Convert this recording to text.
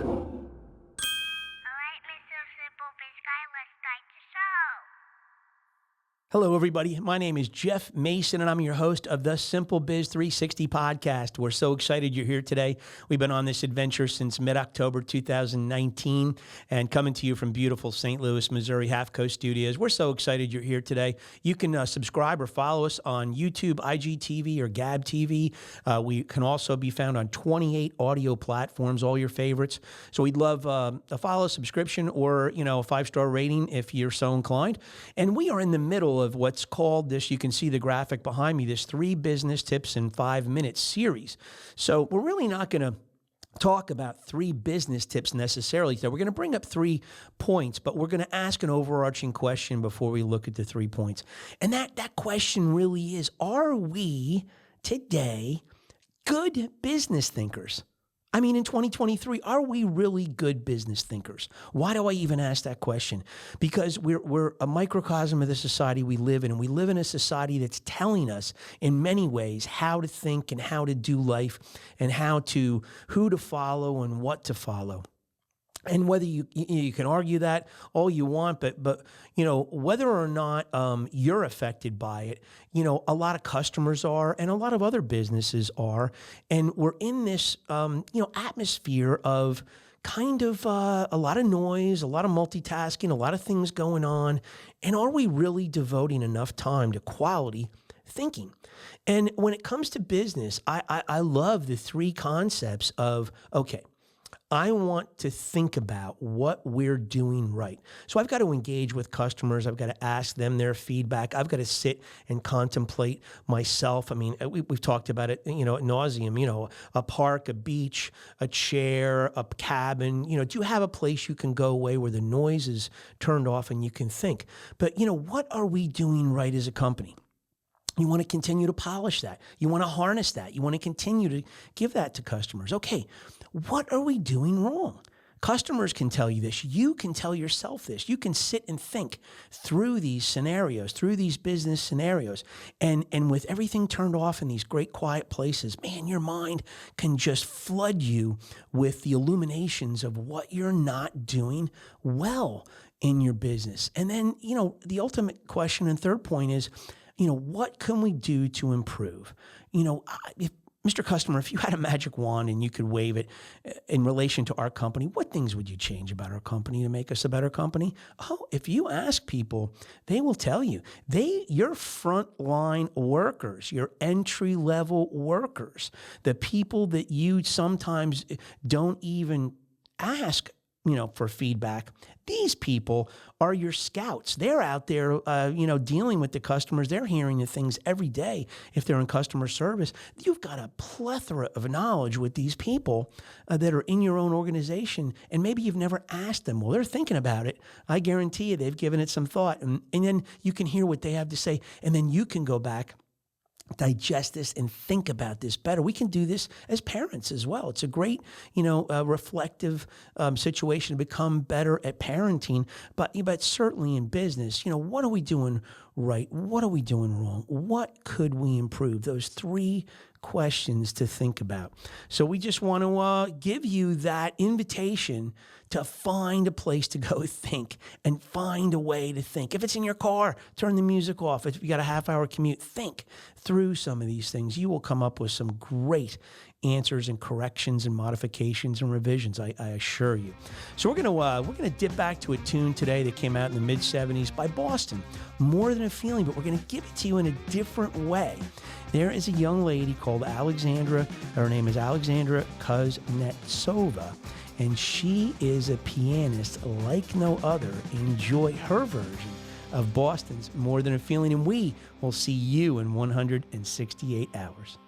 right, Mr. Simple Biz Guy, let's start the show. Hello, everybody. My name is Jeff Mason, and I'm your host of the SimpleBiz360 podcast. We're so excited you're here today. We've been on this adventure since mid-October 2019 and coming to you from beautiful St. Louis, Missouri, Half Coast Studios. We're so excited you're here today. You can subscribe or follow us on YouTube, IGTV, or Gab TV. We can also be found on 28 audio platforms, all your favorites. So we'd love a follow, subscription, or a 5-star rating if you're so inclined. And we are in the middle of what's called this, you can see the graphic behind me, this 3 business tips in 5 minutes series. So we're really not going to talk about 3 business tips necessarily today. We're going to bring up 3 points, but we're going to ask an overarching question before we look at the 3 points. And that question really is, are we today good business thinkers? I mean, in 2023, are we really good business thinkers? Why do I even ask that question? Because we're a microcosm of the society we live in, and we live in a society that's telling us in many ways how to think and how to do life and who to follow and what to follow. And whether you can argue that all you want, but whether or not you're affected by it, a lot of customers are, and a lot of other businesses are, and we're in this atmosphere of kind of a lot of noise, a lot of multitasking, a lot of things going on, and are we really devoting enough time to quality thinking? And when it comes to business, I love the 3 concepts of, okay, I want to think about what we're doing right. So I've got to engage with customers. I've got to ask them their feedback. I've got to sit and contemplate myself. I mean, we've talked about it, ad nauseum, a park, a beach, a chair, a cabin. Do you have a place you can go away where the noise is turned off and you can think? But, what are we doing right as a company? You want to continue to polish that. You want to harness that. You want to continue to give that to customers. Okay, what are we doing wrong? Customers can tell you this. You can tell yourself this. You can sit and think through these scenarios, through these business scenarios. And with everything turned off in these great quiet places, man, your mind can just flood you with the illuminations of what you're not doing well in your business. And then, the ultimate question and 3rd point is, what can we do to improve? Mr. Customer, if you had a magic wand and you could wave it in relation to our company, what things would you change about our company to make us a better company? Oh, if you ask people, they will tell you. Your frontline workers, your entry-level workers, the people that you sometimes don't even ask for feedback. These people are your scouts. They're out there, dealing with the customers. They're hearing the things every day. If they're in customer service, you've got a plethora of knowledge with these people that are in your own organization, and maybe you've never asked them. Well, they're thinking about it. I guarantee you they've given it some thought, and then you can hear what they have to say, and then you can go back, digest this and think about this better. We can do this as parents as well. It's a great, reflective situation to become better at parenting, but certainly in business, what are we doing right? What are we doing wrong? What could we improve? Those 3 questions to think about. So we just want to give you that invitation to find a place to go think and find a way to think. If it's in your car, turn the music off. If you got a half-hour commute, think through some of these things. You will come up with some great answers and corrections and modifications and revisions, I assure you. So we're gonna dip back to a tune today that came out in the mid-'70s by Boston, More Than a Feeling, but we're gonna give it to you in a different way. There is a young lady called Alexandra. Her name is Alexandra Kuznetsova, and she is a pianist like no other. Enjoy her version of Boston's More Than a Feeling, and we will see you in 168 hours.